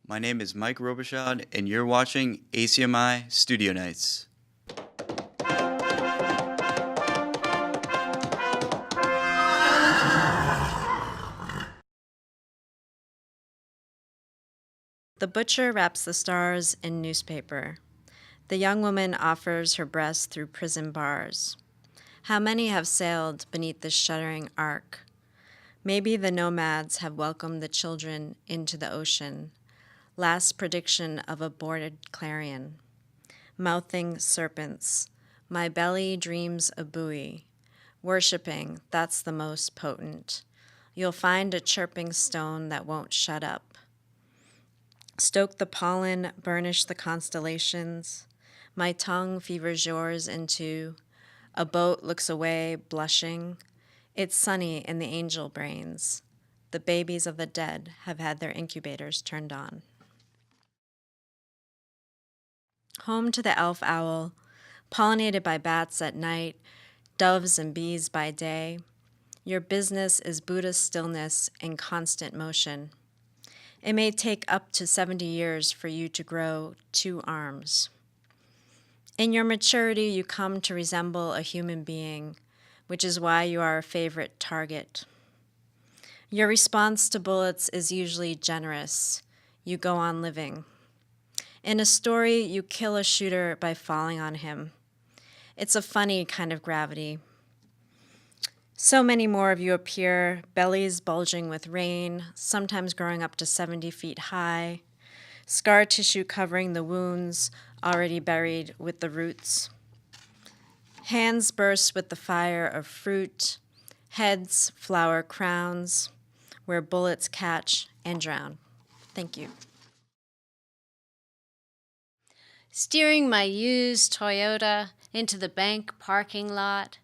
My name is Mike Robichaud, and you're watching ACMI Studio Nights. The butcher wraps the stars in newspaper. The young woman offers her breast through prison bars. How many have sailed beneath this shuddering arc? Maybe the nomads have welcomed the children into the ocean. Last prediction of a boarded clarion. Mouthing serpents. My belly dreams a buoy. Worshipping, that's the most potent. You'll find a chirping stone that won't shut up. Stoke the pollen, burnish the constellations. My tongue fevers yours into. A boat looks away, blushing. It's sunny in the angel brains. The babies of the dead have had their incubators turned on. Home to the elf owl, pollinated by bats at night, doves and bees by day. Your business is Buddha's stillness in constant motion. It may take up to 70 years for you to grow 2 arms. In your maturity, you come to resemble a human being, which is why you are a favorite target. Your response to bullets is usually generous. You go on living. In a story, you kill a shooter by falling on him. It's a funny kind of gravity. So many more of you appear, bellies bulging with rain, sometimes growing up to 70 feet high, scar tissue covering the wounds already buried with the roots. Hands burst with the fire of fruit, heads flower crowns, where bullets catch and drown. Thank you. Steering my used Toyota into the bank parking lot,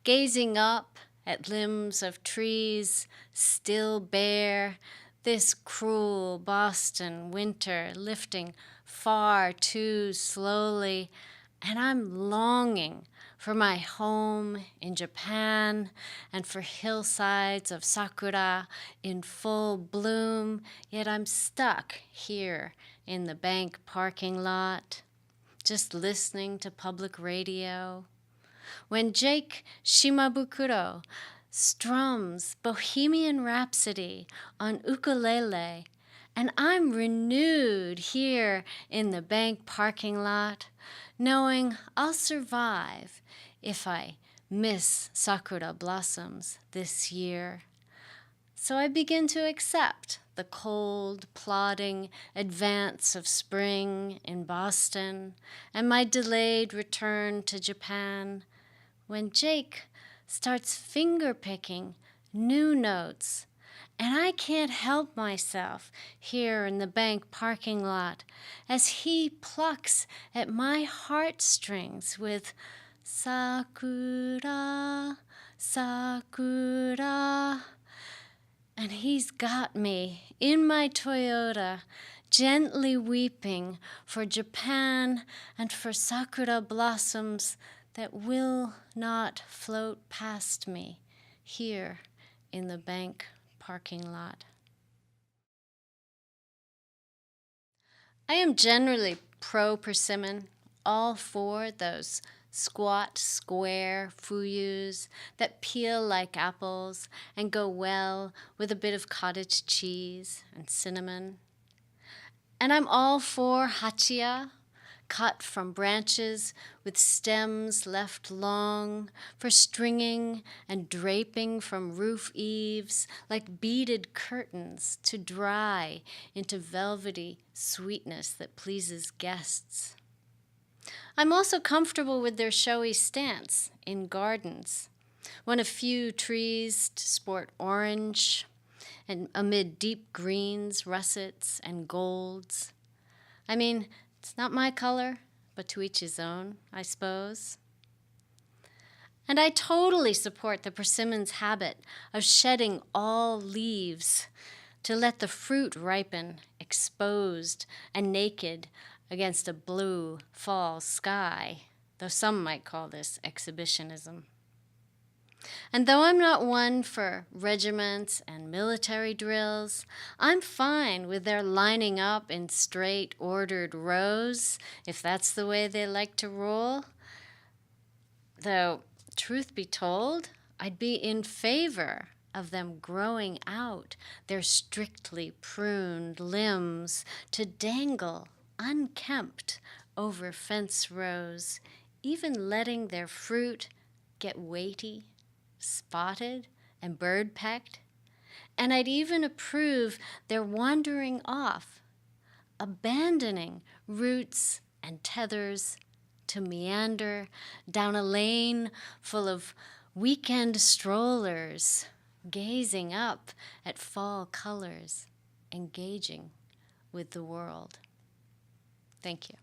gazing up at limbs of trees still bare, this cruel Boston winter lifting far too slowly, and I'm longing for my home in Japan and for hillsides of sakura in full bloom, yet I'm stuck here in the bank parking lot, just listening to public radio. When Jake Shimabukuro strums Bohemian Rhapsody on ukulele, and I'm renewed here in the bank parking lot, knowing I'll survive if I miss sakura blossoms this year. So I begin to accept the cold, plodding advance of spring in Boston and my delayed return to Japan, when Jake starts finger-picking new notes, and I can't help myself here in the bank parking lot as he plucks at my heartstrings with Sakura, Sakura. And he's got me in my Toyota, gently weeping for Japan and for sakura blossoms that will not float past me here in the bank parking lot. I am generally pro-persimmon, all for those squat, square fuyus that peel like apples and go well with a bit of cottage cheese and cinnamon. And I'm all for hachia, cut from branches with stems left long, for stringing and draping from roof eaves like beaded curtains to dry into velvety sweetness that pleases guests. I'm also comfortable with their showy stance in gardens, when a few trees sport orange, and amid deep greens, russets, and golds. I mean, it's not my color, but to each his own, I suppose. And I totally support the persimmon's habit of shedding all leaves to let the fruit ripen exposed and naked against a blue fall sky, though some might call this exhibitionism. And though I'm not one for regiments and military drills, I'm fine with their lining up in straight, ordered rows, if that's the way they like to roll. Though, truth be told, I'd be in favor of them growing out their strictly pruned limbs to dangle unkempt over fence rows, even letting their fruit get weighty, spotted, and bird-pecked. And I'd even approve their wandering off, abandoning roots and tethers to meander down a lane full of weekend strollers, gazing up at fall colors, engaging with the world. Thank you.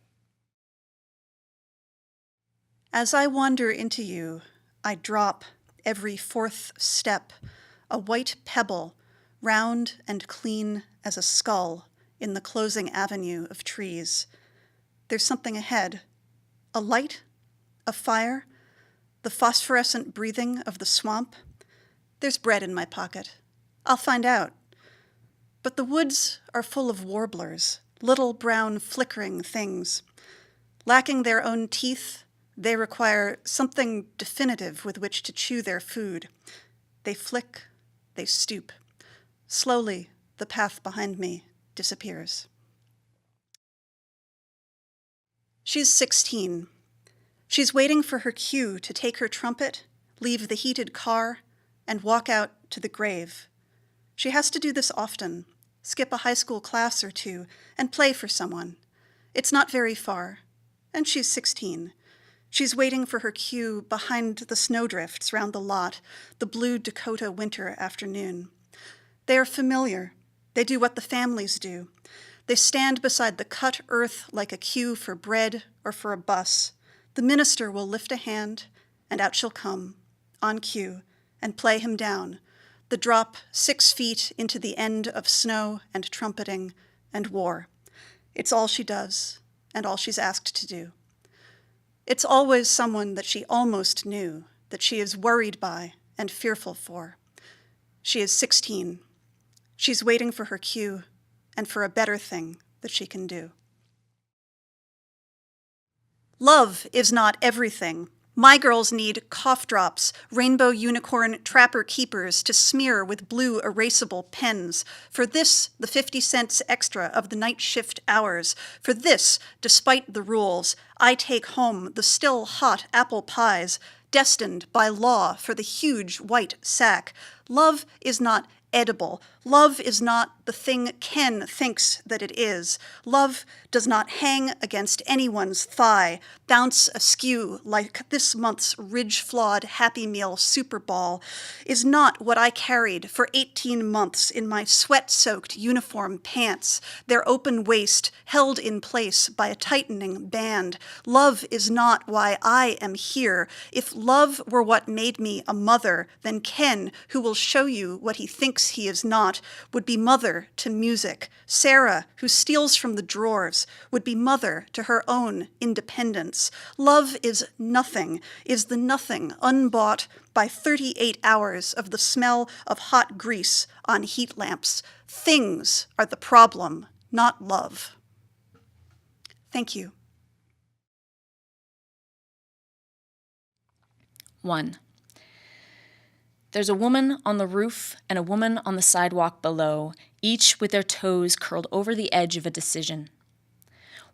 As I wander into you, I drop every fourth step, a white pebble, round and clean as a skull in the closing avenue of trees. There's something ahead, a light, a fire, the phosphorescent breathing of the swamp. There's bread in my pocket. I'll find out. But the woods are full of warblers, little brown flickering things. Lacking their own teeth, they require something definitive with which to chew their food. They flick, they stoop. Slowly, the path behind me disappears. She's 16. She's waiting for her cue to take her trumpet, leave the heated car, and walk out to the grave. She has to do this often, skip a high school class or two, and play for someone. It's not very far, and she's 16. She's waiting for her cue behind the snowdrifts round the lot, the blue Dakota winter afternoon. They are familiar. They do what the families do. They stand beside the cut earth like a queue for bread or for a bus. The minister will lift a hand, and out she'll come, on cue, and play him down, the drop 6 feet into the end of snow and trumpeting and war. It's all she does, and all she's asked to do. It's always someone that she almost knew, that she is worried by and fearful for. She is 16. She's waiting for her cue and for a better thing that she can do. Love is not everything. My girls need cough drops, rainbow unicorn trapper keepers to smear with blue erasable pens. For this, the 50 cents extra of the night shift hours. For this, despite the rules, I take home the still hot apple pies, destined by law for the huge white sack. Love is not edible. Love is not the thing Ken thinks that it is. Love does not hang against anyone's thigh, bounce askew like this month's ridge-flawed Happy Meal Super Ball, is not what I carried for 18 months in my sweat-soaked uniform pants, their open waist held in place by a tightening band. Love is not why I am here. If love were what made me a mother, then Ken, who will show you what he thinks he is not, would be mother to music. Sarah, who steals from the drawers, would be mother to her own independence. Love is nothing, is the nothing unbought by 38 hours of the smell of hot grease on heat lamps. Things are the problem, not love. Thank you. 1. There's a woman on the roof and a woman on the sidewalk below, each with their toes curled over the edge of a decision.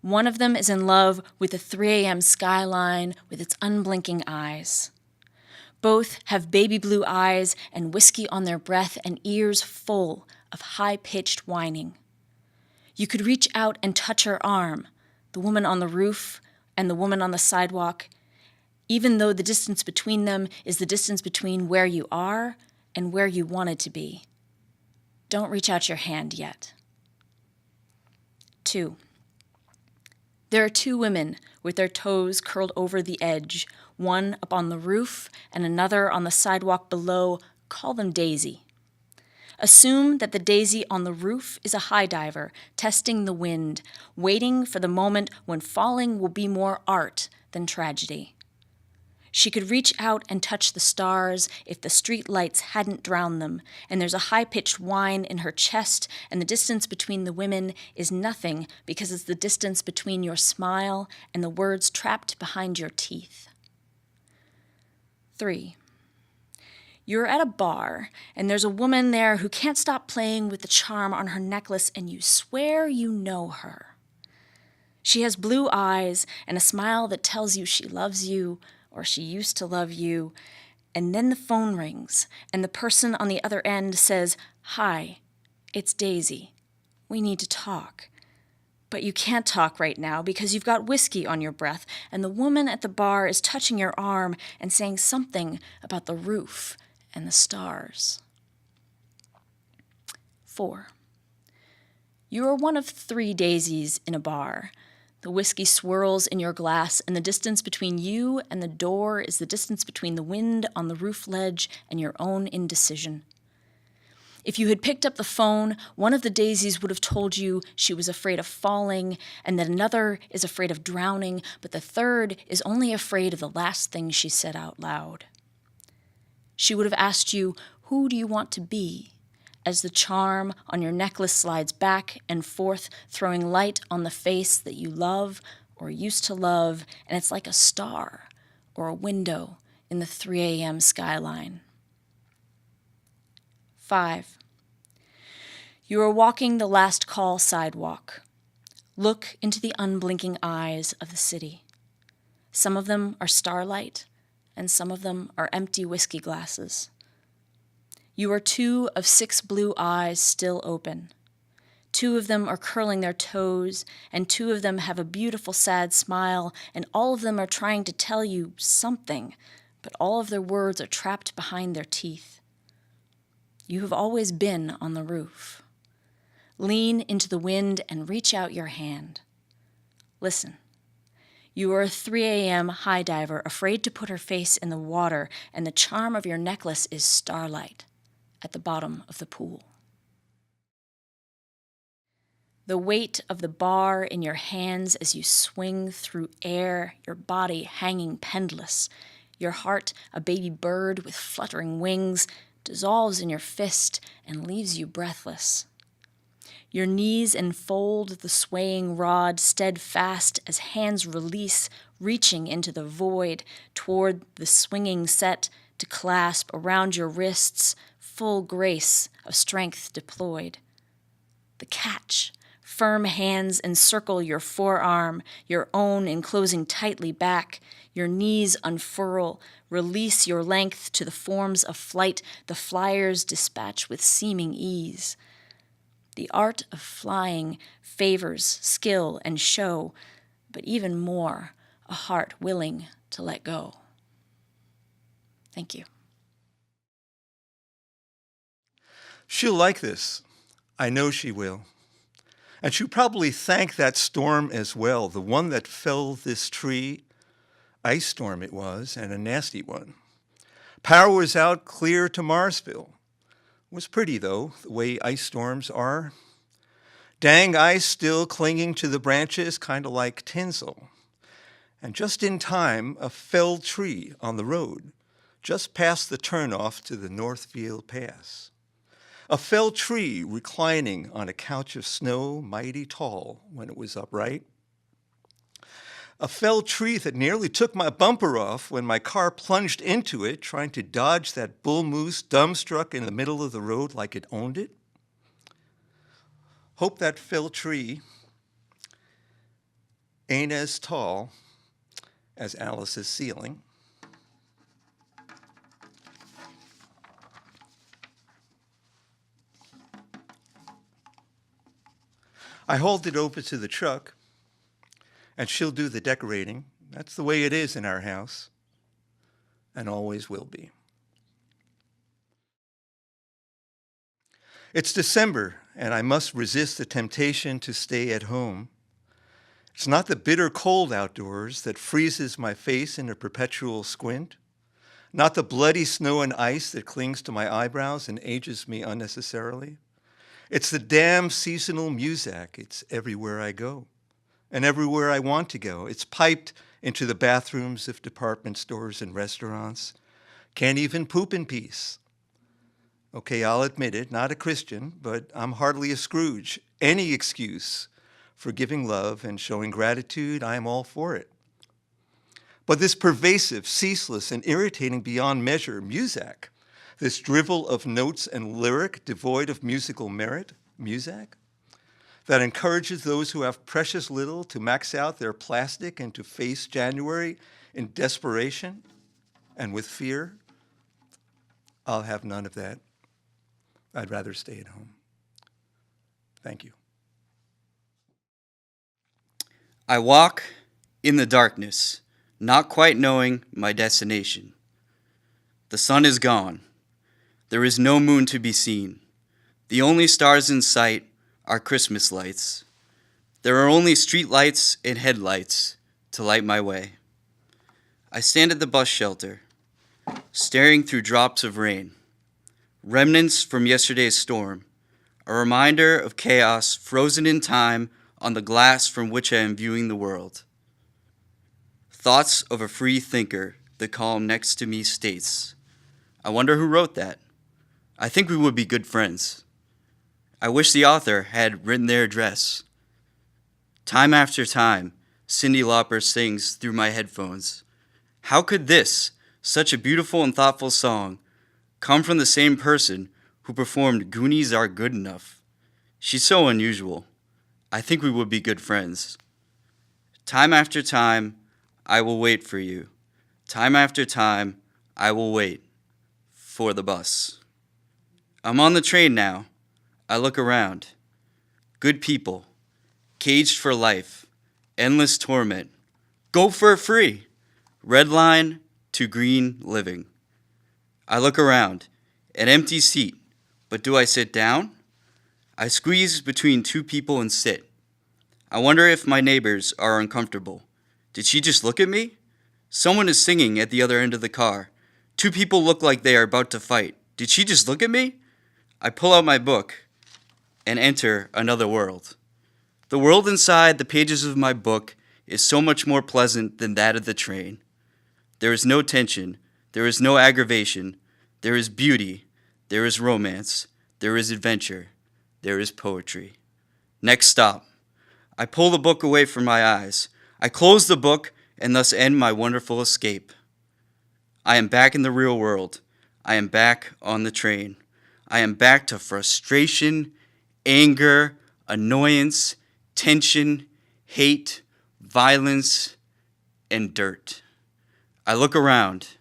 One of them is in love with the 3 a.m. skyline with its unblinking eyes. Both have baby blue eyes and whiskey on their breath and ears full of high-pitched whining. You could reach out and touch her arm, the woman on the roof and the woman on the sidewalk, even though the distance between them is the distance between where you are and where you wanted to be. Don't reach out your hand yet. 2. There are 2 women with their toes curled over the edge, one up on the roof and another on the sidewalk below. Call them Daisy. Assume that the Daisy on the roof is a high diver, testing the wind, waiting for the moment when falling will be more art than tragedy. She could reach out and touch the stars if the street lights hadn't drowned them, and there's a high-pitched whine in her chest, and the distance between the women is nothing because it's the distance between your smile and the words trapped behind your teeth. 3. You're at a bar, and there's a woman there who can't stop playing with the charm on her necklace, and you swear you know her. She has blue eyes and a smile that tells you she loves you, or she used to love you, and then the phone rings, and the person on the other end says, "Hi, it's Daisy. We need to talk." But you can't talk right now because you've got whiskey on your breath, and the woman at the bar is touching your arm and saying something about the roof and the stars. 4. You are one of 3 daisies in a bar. The whiskey swirls in your glass, and the distance between you and the door is the distance between the wind on the roof ledge and your own indecision. If you had picked up the phone, one of the daisies would have told you she was afraid of falling, and that another is afraid of drowning, but the third is only afraid of the last thing she said out loud. She would have asked you, "Who do you want to be?" as the charm on your necklace slides back and forth, throwing light on the face that you love or used to love, and it's like a star or a window in the 3 a.m. skyline. 5. You are walking the last call sidewalk. Look into the unblinking eyes of the city. Some of them are starlight, and some of them are empty whiskey glasses. You are 2 of 6 blue eyes still open. 2 of them are curling their toes, and 2 of them have a beautiful sad smile, and all of them are trying to tell you something, but all of their words are trapped behind their teeth. You have always been on the roof. Lean into the wind and reach out your hand. Listen. You are a 3 a.m. high diver, afraid to put her face in the water, and the charm of your necklace is starlight at the bottom of the pool. The weight of the bar in your hands as you swing through air, your body hanging pendulous, your heart a baby bird with fluttering wings, dissolves in your fist and leaves you breathless. Your knees enfold the swaying rod steadfast as hands release, reaching into the void toward the swinging set to clasp around your wrists, full grace of strength deployed. The catch, firm hands encircle your forearm, your own enclosing tightly back, your knees unfurl, release your length to the forms of flight the flyers dispatch with seeming ease. The art of flying favors skill and show, but even more, a heart willing to let go. Thank you. She'll like this. I know she will. And she'll probably thank that storm as well, the one that felled this tree. Ice storm it was, and a nasty one. Power was out clear to Marsville. It was pretty, though, the way ice storms are. Dang ice still clinging to the branches, kind of like tinsel. And just in time, a felled tree on the road, just past the turnoff to the Northfield Pass. A felled tree reclining on a couch of snow, mighty tall when it was upright. A felled tree that nearly took my bumper off when my car plunged into it, trying to dodge that bull moose dumbstruck in the middle of the road like it owned it. Hope that felled tree ain't as tall as Alice's ceiling. I hauled it over to the truck, and she'll do the decorating. That's the way it is in our house, and always will be. It's December, and I must resist the temptation to stay at home. It's not the bitter cold outdoors that freezes my face in a perpetual squint, not the bloody snow and ice that clings to my eyebrows and ages me unnecessarily. It's the damn seasonal muzak. It's everywhere I go and everywhere I want to go. It's piped into the bathrooms of department stores and restaurants. Can't even poop in peace. Okay, I'll admit it, not a Christian, but I'm hardly a Scrooge. Any excuse for giving love and showing gratitude, I am all for it. But this pervasive, ceaseless, and irritating beyond measure muzak, this drivel of notes and lyric devoid of musical merit, muzak, that encourages those who have precious little to max out their plastic and to face January in desperation and with fear, I'll have none of that. I'd rather stay at home. Thank you. I walk in the darkness, not quite knowing my destination. The sun is gone. There is no moon to be seen. The only stars in sight are Christmas lights. There are only street lights and headlights to light my way. I stand at the bus shelter, staring through drops of rain, remnants from yesterday's storm, a reminder of chaos frozen in time on the glass from which I am viewing the world. Thoughts of a free thinker, the column next to me states. I wonder who wrote that. I think we would be good friends. I wish the author had written their address. Time after time, Cyndi Lauper sings through my headphones. How could this, such a beautiful and thoughtful song, come from the same person who performed Goonies Are Good Enough? She's so unusual. I think we would be good friends. Time after time, I will wait for you. Time after time, I will wait for the bus. I'm on the train now. I look around. Good people, caged for life, endless torment. Go for free. Red line to green living. I look around, an empty seat, but do I sit down? I squeeze between two people and sit. I wonder if my neighbors are uncomfortable. Did she just look at me? Someone is singing at the other end of the car. Two people look like they are about to fight. Did she just look at me? I pull out my book and enter another world. The world inside the pages of my book is so much more pleasant than that of the train. There is no tension. There is no aggravation. There is beauty. There is romance. There is adventure. There is poetry. Next stop. I pull the book away from my eyes. I close the book and thus end my wonderful escape. I am back in the real world. I am back on the train. I am back to frustration, anger, annoyance, tension, hate, violence, and dirt. I look around.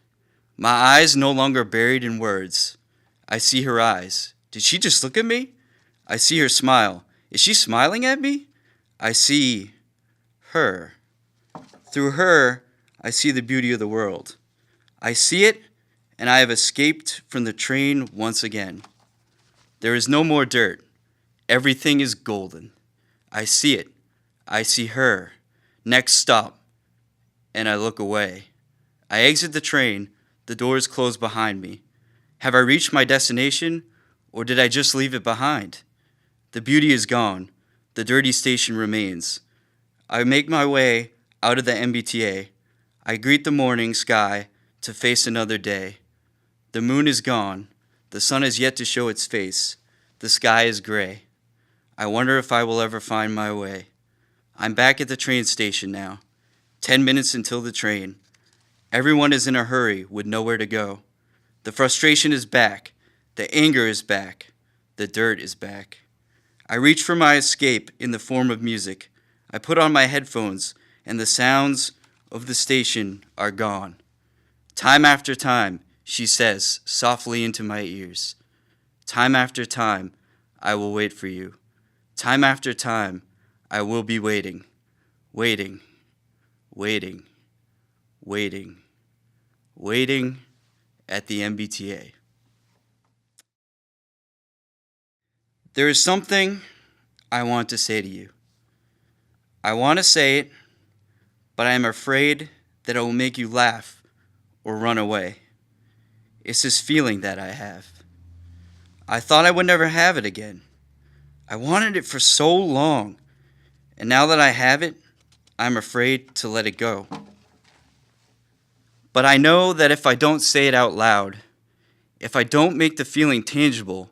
My eyes no longer buried in words. I see her eyes. Did she just look at me? I see her smile. Is she smiling at me? I see her. Through her, I see the beauty of the world. I see it, and I have escaped from the train once again. There is no more dirt. Everything is golden. I see it. I see her. Next stop. And I look away. I exit the train. The doors close behind me. Have I reached my destination, or did I just leave it behind? The beauty is gone. The dirty station remains. I make my way out of the MBTA. I greet the morning sky to face another day. The moon is gone. The sun has yet to show its face. The sky is gray. I wonder if I will ever find my way. I'm back at the train station now. 10 minutes until the train. Everyone is in a hurry with nowhere to go. The frustration is back. The anger is back. The dirt is back. I reach for my escape in the form of music. I put on my headphones, and the sounds of the station are gone. Time after time, she says softly into my ears. Time after time, I will wait for you. Time after time, I will be waiting, waiting, waiting, waiting, waiting at the MBTA. There is something I want to say to you. I want to say it, but I am afraid that it will make you laugh or run away. It's this feeling that I have. I thought I would never have it again. I wanted it for so long, and now that I have it, I'm afraid to let it go. But I know that if I don't say it out loud, if I don't make the feeling tangible,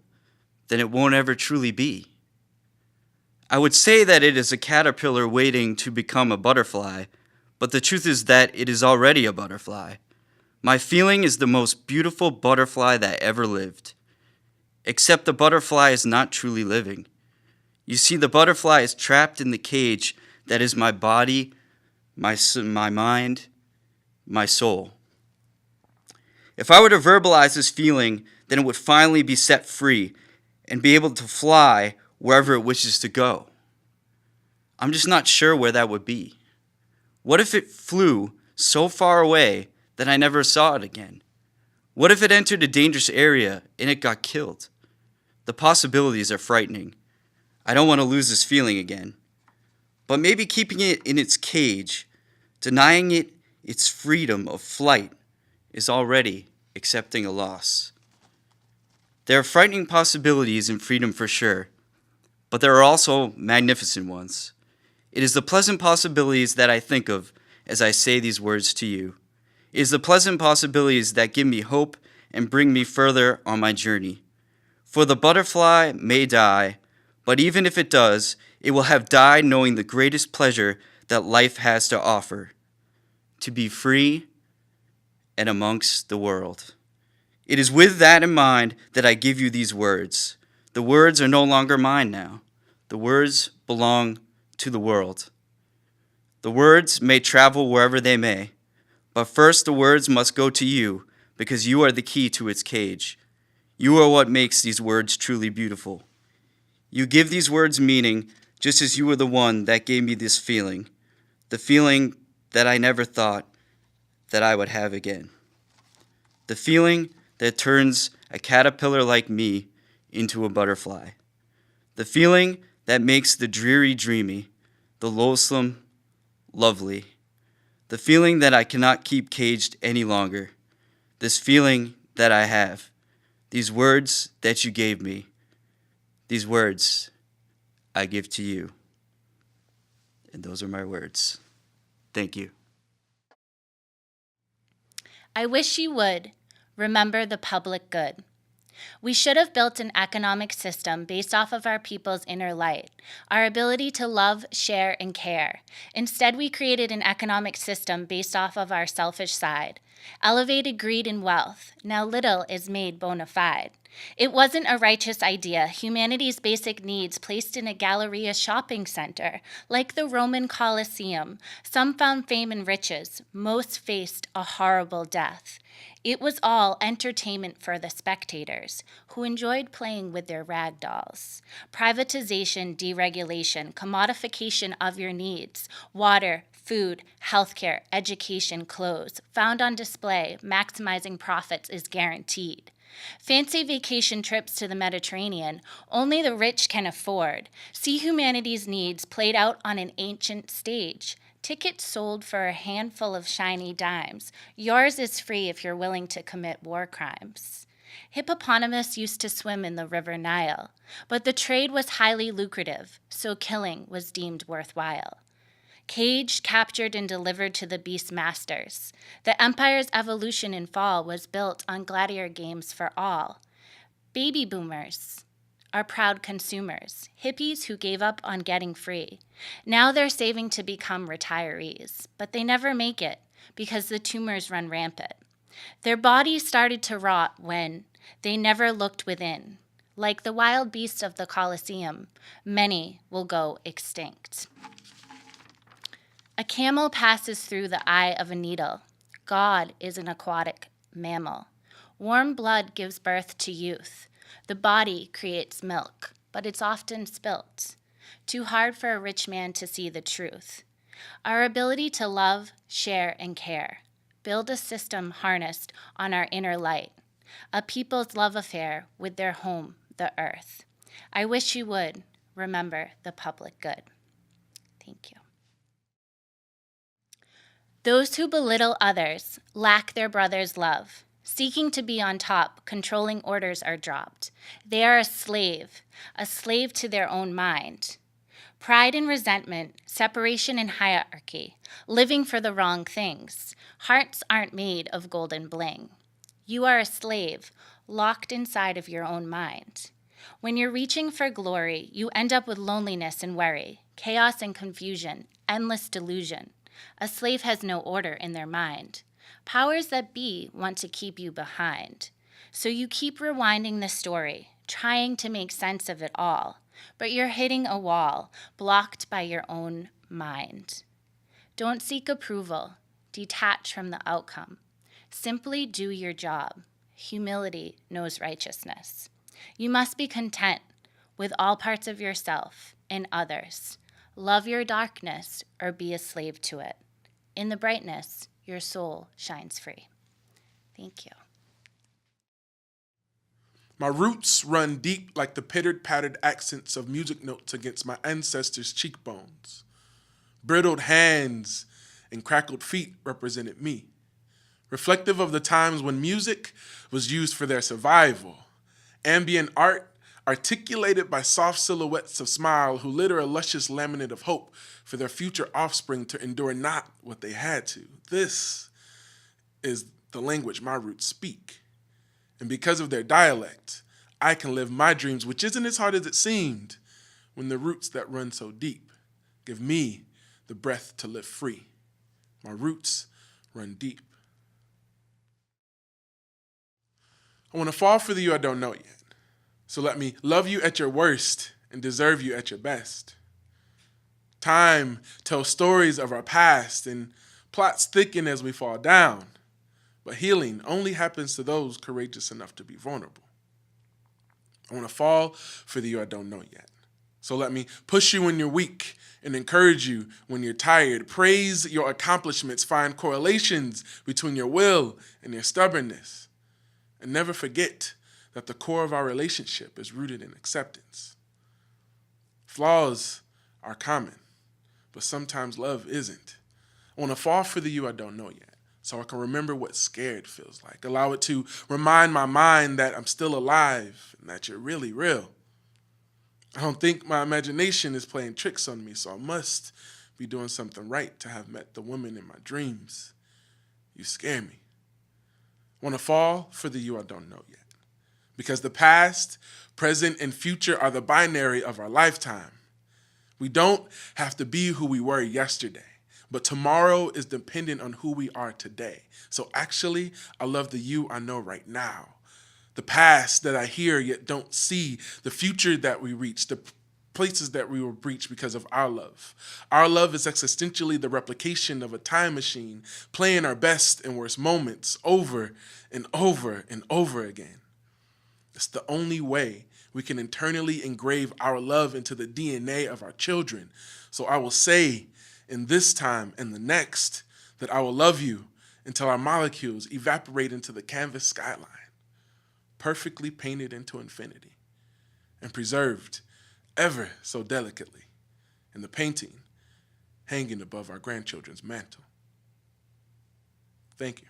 then it won't ever truly be. I would say that it is a caterpillar waiting to become a butterfly, but the truth is that it is already a butterfly. My feeling is the most beautiful butterfly that ever lived. Except the butterfly is not truly living. You see, the butterfly is trapped in the cage that is my body, my mind, my soul. If I were to verbalize this feeling, then it would finally be set free and be able to fly wherever it wishes to go. I'm just not sure where that would be. What if it flew so far away that I never saw it again? What if it entered a dangerous area and it got killed? The possibilities are frightening. I don't want to lose this feeling again. But maybe keeping it in its cage, denying it its freedom of flight, is already accepting a loss. There are frightening possibilities in freedom for sure, but there are also magnificent ones. It is the pleasant possibilities that I think of as I say these words to you. It is the pleasant possibilities that give me hope and bring me further on my journey. For the butterfly may die, but even if it does, it will have died knowing the greatest pleasure that life has to offer, to be free and amongst the world. It is with that in mind that I give you these words. The words are no longer mine now. The words belong to the world. The words may travel wherever they may, but first the words must go to you because you are the key to its cage. You are what makes these words truly beautiful. You give these words meaning just as you were the one that gave me this feeling, the feeling that I never thought that I would have again. The feeling that turns a caterpillar like me into a butterfly. The feeling that makes the dreary dreamy, the loathsome lovely. The feeling that I cannot keep caged any longer. This feeling that I have. These words that you gave me. These words I give to you. And those are my words. Thank you. I wish you would remember the public good. We should have built an economic system based off of our people's inner light, our ability to love, share, and care. Instead, we created an economic system based off of our selfish side, elevated greed and wealth. Now little is made bona fide. It wasn't a righteous idea, humanity's basic needs placed in a Galleria shopping center, like the Roman Colosseum. Some found fame and riches, most faced a horrible death. It was all entertainment for the spectators, who enjoyed playing with their rag dolls. Privatization, deregulation, commodification of your needs, water, food, healthcare, education, clothes, found on display, maximizing profits is guaranteed. Fancy vacation trips to the Mediterranean, only the rich can afford. See humanity's needs played out on an ancient stage. Tickets sold for a handful of shiny dimes. Yours is free if you're willing to commit war crimes. Hippopotamus used to swim in the river Nile, but the trade was highly lucrative, so killing was deemed worthwhile. Caged, captured, and delivered to the beast masters. The empire's evolution and fall was built on gladiator games for all. Baby boomers are proud consumers, hippies who gave up on getting free. Now they're saving to become retirees, but they never make it because the tumors run rampant. Their bodies started to rot when they never looked within. Like the wild beasts of the Colosseum, many will go extinct. A camel passes through the eye of a needle. God is an aquatic mammal. Warm blood gives birth to youth. The body creates milk, but it's often spilt. Too hard for a rich man to see the truth. Our ability to love, share, and care. Build a system harnessed on our inner light. A people's love affair with their home, the earth. I wish you would remember the public good. Thank you. Those who belittle others lack their brother's love. Seeking to be on top, controlling orders are dropped. They are a slave to their own mind. Pride and resentment, separation and hierarchy, living for the wrong things. Hearts aren't made of golden bling. You are a slave, locked inside of your own mind. When you're reaching for glory, you end up with loneliness and worry, chaos and confusion, endless delusion. A slave has no order in their mind. Powers that be want to keep you behind. So you keep rewinding the story, trying to make sense of it all, but you're hitting a wall, blocked by your own mind. Don't seek approval, detach from the outcome. Simply do your job. Humility knows righteousness. You must be content with all parts of yourself and others. Love your darkness or be a slave to it. In the brightness, your soul shines free. Thank you. My roots run deep like the pittered-pattered accents of music notes against my ancestors' cheekbones. Brittled hands and crackled feet represented me, reflective of the times when music was used for their survival. Ambient art articulated by soft silhouettes of smile who litter a luscious laminate of hope for their future offspring to endure not what they had to. This is the language my roots speak. And because of their dialect, I can live my dreams, which isn't as hard as it seemed, when the roots that run so deep give me the breath to live free. My roots run deep. I want to fall for the you I don't know yet. So let me love you at your worst and deserve you at your best. Time tells stories of our past and plots thicken as we fall down. But healing only happens to those courageous enough to be vulnerable. I want to fall for the you I don't know yet. So let me push you when you're weak and encourage you when you're tired. Praise your accomplishments. Find correlations between your will and your stubbornness. And never forget that the core of our relationship is rooted in acceptance. Flaws are common, but sometimes love isn't. I want to fall for the you I don't know yet, so I can remember what scared feels like. Allow it to remind my mind that I'm still alive and that you're really real. I don't think my imagination is playing tricks on me, so I must be doing something right to have met the woman in my dreams. You scare me. I want to fall for the you I don't know yet, because the past, present, and future are the binary of our lifetime. We don't have to be who we were yesterday, but tomorrow is dependent on who we are today. So actually, I love the you I know right now. The past that I hear yet don't see, the future that we reach, the places that we will reach because of our love. Our love is existentially the replication of a time machine, playing our best and worst moments over and over and over again. It's the only way we can internally engrave our love into the DNA of our children. So I will say in this time and the next that I will love you until our molecules evaporate into the canvas skyline, perfectly painted into infinity and preserved ever so delicately in the painting hanging above our grandchildren's mantle. Thank you.